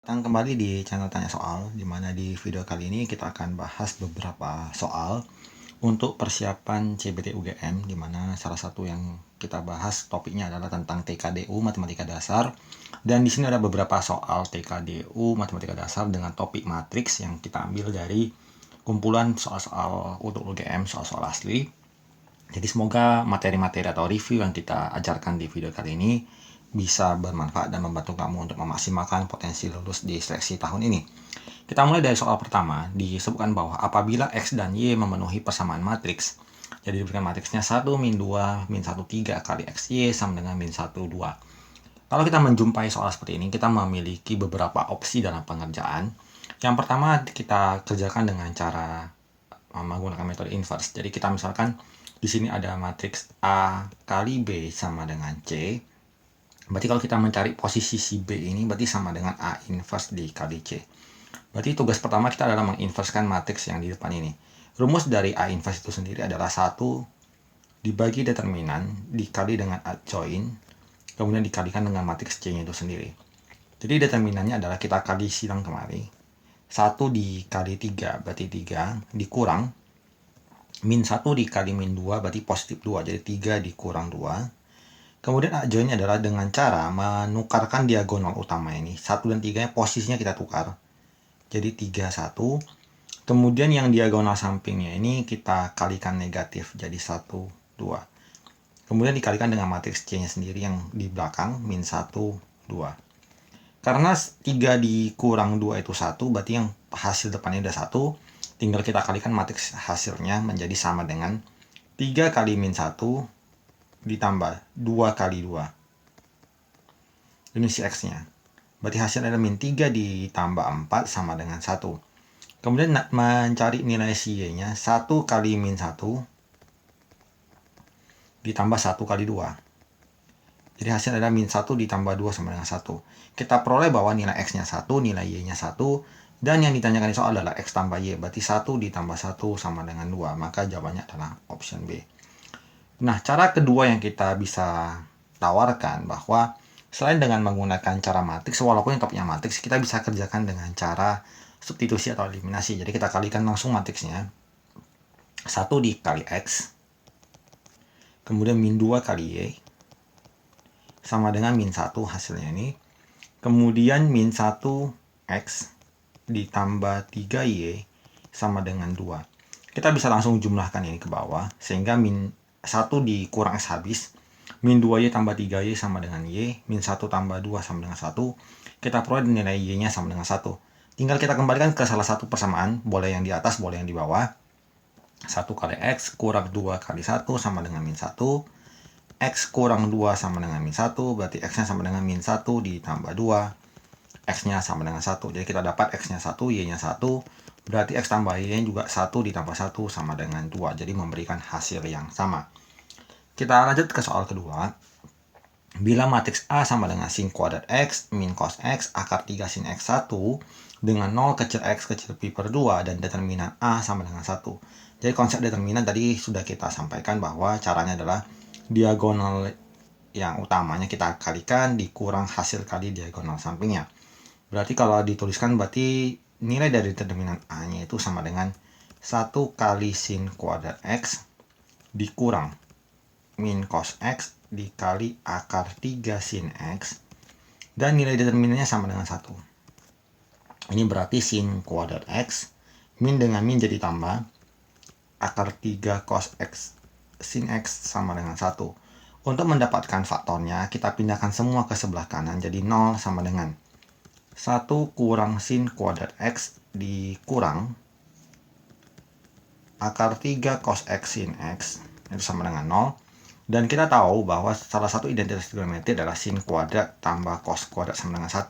Datang kembali di channel Tanya Soal, di mana di video kali ini kita akan bahas beberapa soal untuk persiapan CBT UGM, di mana salah satu yang kita bahas topiknya adalah tentang TKDU Matematika Dasar. Dan di sini ada beberapa soal TKDU Matematika Dasar dengan topik matriks yang kita ambil dari kumpulan soal-soal untuk UGM, soal-soal asli. Jadi semoga materi-materi atau review yang kita ajarkan di video kali ini bisa bermanfaat dan membantu kamu untuk memaksimalkan potensi lulus di seleksi tahun ini. Kita mulai dari soal pertama. Disebutkan bahwa apabila X dan Y memenuhi persamaan matriks, jadi diberikan matriksnya 1 min 2 min 1 3 kali XY sama dengan min 1 2. Kalau kita menjumpai soal seperti ini, kita memiliki beberapa opsi dalam pengerjaan. Yang pertama kita kerjakan dengan cara menggunakan metode inverse. Jadi kita misalkan di sini ada matriks A kali B sama dengan C. Berarti kalau kita mencari posisi si B ini berarti sama dengan A inverse dikali C. Berarti tugas pertama kita adalah menginverskan matriks yang di depan ini. Rumus dari A inverse itu sendiri adalah 1 dibagi determinan dikali dengan adjoint, kemudian dikalikan dengan matriks C-nya itu sendiri. Jadi determinannya adalah kita kali silang kemari. 1 dikali 3 berarti 3 dikurang min 1 dikali min 2 berarti positif 2, jadi 3 dikurang 2. Kemudian adjoint adalah dengan cara menukarkan diagonal utama ini. 1 dan 3 posisinya kita tukar. Jadi 3, 1. Kemudian yang diagonal sampingnya ini kita kalikan negatif. Jadi 1, 2. Kemudian dikalikan dengan matriks C-nya sendiri yang di belakang. Min 1, 2. Karena 3 dikurang 2 itu 1. Berarti yang hasil depannya udah 1. Tinggal kita kalikan matriks hasilnya menjadi sama dengan 3 kali min 1 ditambah 2 kali 2. Ini si X-nya. Berarti hasilnya adalah min 3 ditambah 4 sama dengan 1. Kemudian mencari nilai si Y-nya. 1 kali min 1 ditambah 1 kali 2. Jadi hasilnya adalah min 1 ditambah 2 sama dengan 1. Kita peroleh bahwa nilai X-nya 1, nilai Y-nya 1. Dan yang ditanyakan di soal adalah X tambah Y. Berarti 1 ditambah 1 sama dengan 2. Maka jawabannya adalah option B. Nah, cara kedua yang kita bisa tawarkan bahwa selain dengan menggunakan cara matriks, walaupun yang topiknya matriks, kita bisa kerjakan dengan cara substitusi atau eliminasi. Jadi kita kalikan langsung matriksnya. 1 dikali X, kemudian min 2 kali Y, sama dengan min 1 hasilnya ini. Kemudian min 1 X ditambah 3Y sama dengan 2. Kita bisa langsung jumlahkan ini ke bawah, sehingga min 1 dikurang X habis, min 2Y tambah 3Y sama dengan Y, min 1 tambah 2 sama dengan 1, kita peroleh nilai Y-nya sama dengan 1. Tinggal kita kembalikan ke salah satu persamaan, boleh yang di atas, boleh yang di bawah. 1 kali X kurang 2 kali 1 sama dengan min 1, X kurang 2 sama dengan min 1, berarti X-nya sama dengan min 1 ditambah 2, X-nya sama dengan 1. Jadi kita dapat X-nya 1, Y-nya 1, berarti X tambah Y juga 1 ditambah 1 sama dengan 2. Jadi memberikan hasil yang sama. Kita lanjut ke soal kedua. Bila matriks A sama dengan sin kuadrat X min cos X akar 3 sin X1 dengan 0 kecil X kecil pi per 2 dan determinan A sama dengan 1. Jadi konsep determinan tadi sudah kita sampaikan bahwa caranya adalah diagonal yang utamanya kita kalikan dikurang hasil kali diagonal sampingnya. Berarti kalau dituliskan berarti nilai dari determinan A-nya itu sama dengan 1 kali sin kuadrat X dikurang min cos X dikali akar 3 sin X, dan nilai determinannya sama dengan 1. Ini berarti sin kuadrat X, min dengan min jadi tambah, akar 3 cos X sin X sama dengan 1. Untuk mendapatkan faktornya, kita pindahkan semua ke sebelah kanan, jadi 0 sama dengan 1 kurang sin kuadrat X dikurang akar 3 cos X sin X, itu sama dengan 0. Dan kita tahu bahwa salah satu identitas trigonometri adalah sin kuadrat tambah cos kuadrat sama dengan 1.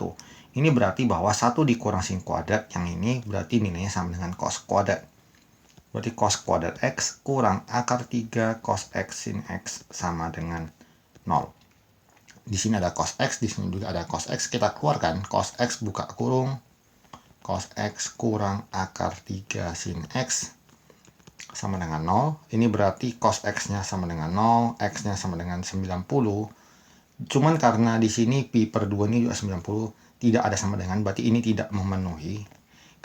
Ini berarti bahwa 1 dikurang sin kuadrat, yang ini berarti nilainya sama dengan cos kuadrat. Berarti cos kuadrat X kurang akar 3 cos X sin X sama dengan 0. Di sini ada cos X, di sini juga ada cos X. Kita keluarkan cos X buka kurung, cos X kurang akar 3 sin X sama dengan 0. Ini berarti cos X-nya sama dengan 0, X-nya sama dengan 90. Cuman karena di sini pi per 2 ini juga 90, tidak ada sama dengan, berarti ini tidak memenuhi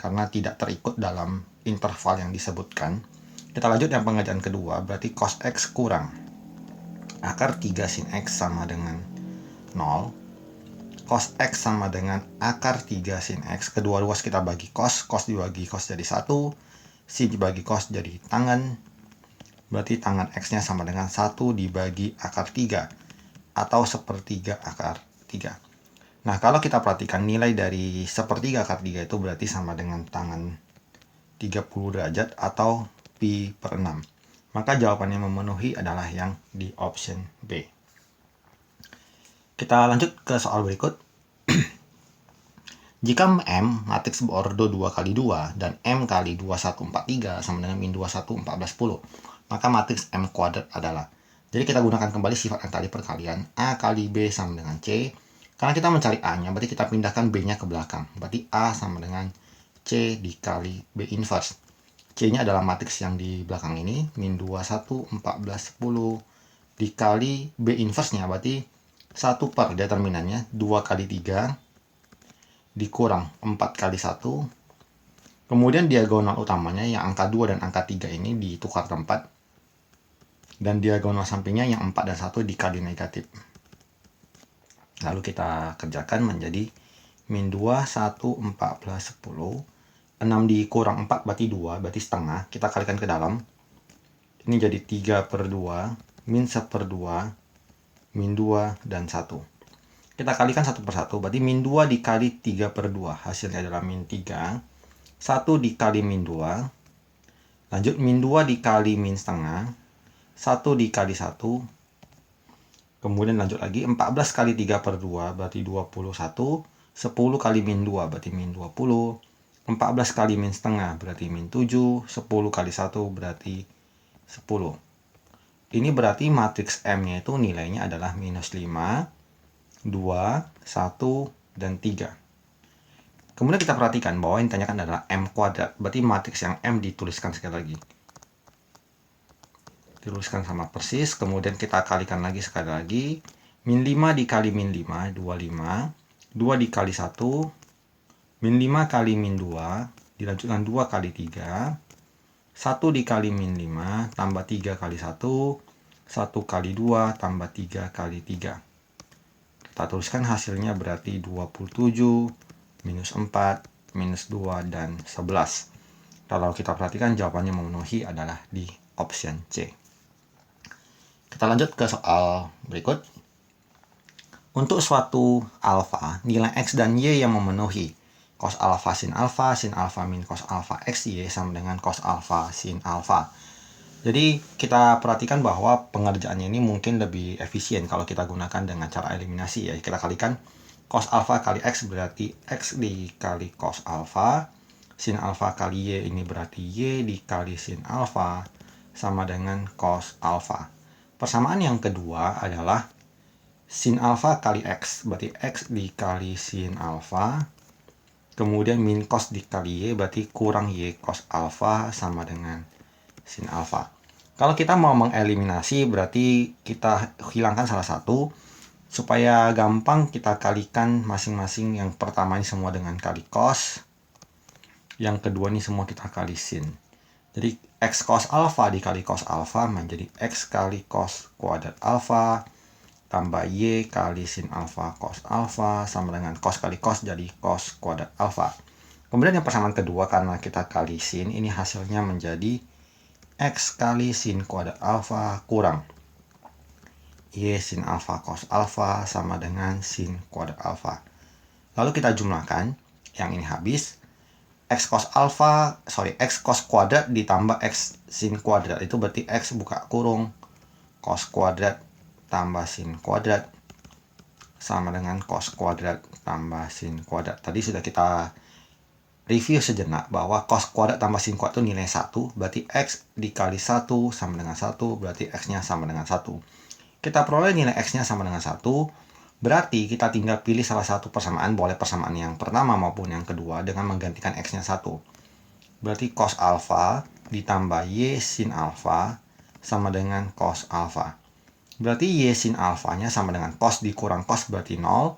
karena tidak terikut dalam interval yang disebutkan. Kita lanjut yang pengerjaan kedua, berarti cos X kurang akar 3 sin X sama dengan 0. Cos X sama dengan akar 3 sin X. Kedua ruas kita bagi cos. Cos dibagi cos jadi 1. Sin dibagi cos jadi tangan. Berarti tangan X-nya sama dengan 1 dibagi akar 3. Atau sepertiga akar 3. Nah, kalau kita perhatikan nilai dari sepertiga akar 3 itu berarti sama dengan tangan 30 derajat atau pi per 6. Maka jawabannya memenuhi adalah yang di option B. Kita lanjut ke soal berikut. Jika M matriks berordo 2 kali 2 dan M kali 2143 sama dengan min 21 14 10, maka matriks M kuadrat adalah. Jadi kita gunakan kembali sifat yang tadi perkalian. A kali B sama dengan C. Karena kita mencari A-nya, berarti kita pindahkan B-nya ke belakang. Berarti A sama dengan C dikali B inverse. C-nya adalah matriks yang di belakang ini, min 21 14 10 dikali B inverse-nya, berarti 1 per determinannya 2 kali 3 dikurang 4 kali 1. Kemudian diagonal utamanya yang angka 2 dan angka 3 ini ditukar tempat. Dan diagonal sampingnya yang 4 dan 1 dikali negatif. Lalu kita kerjakan menjadi min 2, 1, 14, 10. 6 dikurang 4 berarti 2, berarti setengah. Kita kalikan ke dalam. Ini jadi 3 per 2, min 1 per 2, min 2, dan 1. Kita kalikan 1 per 1, berarti min 2 dikali 3 per 2. Hasilnya adalah min 3. 1 dikali min 2. Lanjut min 2 dikali min setengah. 1 dikali 1. Kemudian lanjut lagi 14 kali 3 per 2 berarti 21. 10 kali min 2 berarti min 20. 14 kali min setengah berarti min 7. 10 kali 1 berarti 10. Ini berarti matriks M-nya itu nilainya adalah minus 5, 2, 1, dan 3. Kemudian kita perhatikan bahwa yang ditanyakan adalah M kuadrat. Berarti matriks yang M dituliskan sekali lagi. Tuliskan sama persis, kemudian kita kalikan lagi sekali lagi. Min 5 dikali min 5, 25. 2 dikali 1. Min 5 kali min 2, dilanjutkan 2 kali 3. 1 dikali min 5, tambah 3 kali 1. 1 kali 2, tambah 3 kali 3. Kita tuliskan hasilnya berarti 27, minus 4, minus 2, dan 11. Kalau kita perhatikan jawabannya memenuhi adalah di option C. Kita lanjut ke soal berikut. Untuk suatu alfa, nilai X dan Y yang memenuhi cos alfa sin alfa min cos alfa X Y sama dengan cos alfa sin alfa. Jadi kita perhatikan bahwa pengerjaannya ini mungkin lebih efisien kalau kita gunakan dengan cara eliminasi ya. Kita kalikan cos alfa kali X berarti X dikali cos alfa. Sin alfa kali Y ini berarti Y dikali sin alfa sama dengan cos alfa. Persamaan yang kedua adalah sin alfa kali X, berarti X dikali sin alfa. Kemudian min cos dikali Y, berarti kurang Y cos alfa sama dengan sin alfa. Kalau kita mau mengeliminasi, berarti kita hilangkan salah satu. Supaya gampang kita kalikan masing-masing. Yang pertama ini semua dengan kali cos. Yang kedua ini semua kita kali sin. Jadi X cos alfa dikali cos alfa menjadi X kali cos kuadrat alfa tambah Y kali sin alfa cos alfa sama dengan cos kali cos jadi cos kuadrat alfa. Kemudian yang persamaan kedua karena kita kali sin, ini hasilnya menjadi X kali sin kuadrat alfa kurang Y sin alfa cos alfa sama dengan sin kuadrat alfa. Lalu kita jumlahkan, yang ini habis. X cos kuadrat ditambah X sin kuadrat itu berarti X buka kurung cos kuadrat tambah sin kuadrat sama dengan cos kuadrat tambah sin kuadrat. Tadi sudah kita review sejenak bahwa cos kuadrat tambah sin kuadrat itu nilai 1, berarti X dikali 1 sama dengan 1, berarti X-nya sama dengan 1. Kita peroleh nilai X-nya sama dengan 1, berarti kita tinggal pilih salah satu persamaan, boleh persamaan yang pertama maupun yang kedua dengan menggantikan X-nya 1. Berarti cos alfa ditambah Y sin alfa sama dengan cos alfa. Berarti Y sin alfanya sama dengan cos dikurang cos berarti 0.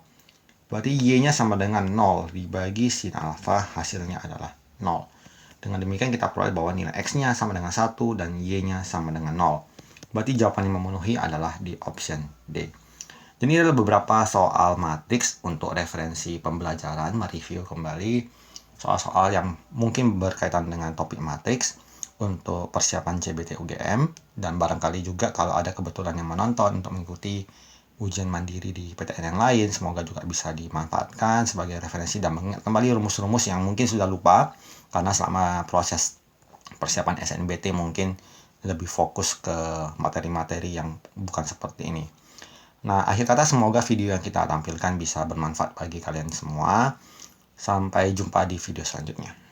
Berarti Y-nya sama dengan 0 dibagi sin alfa, hasilnya adalah 0. Dengan demikian kita peroleh bahwa nilai X-nya sama dengan 1 dan Y-nya sama dengan 0. Berarti jawaban yang memenuhi adalah di option D. Jadi ini adalah beberapa soal matriks untuk referensi pembelajaran, mereview kembali soal-soal yang mungkin berkaitan dengan topik matriks untuk persiapan CBT UGM, dan barangkali juga kalau ada kebetulan yang menonton untuk mengikuti ujian mandiri di PTN yang lain, semoga juga bisa dimanfaatkan sebagai referensi dan mengingat kembali rumus-rumus yang mungkin sudah lupa karena selama proses persiapan SNBT mungkin lebih fokus ke materi-materi yang bukan seperti ini. Nah, akhir kata semoga video yang kita tampilkan bisa bermanfaat bagi kalian semua. Sampai jumpa di video selanjutnya.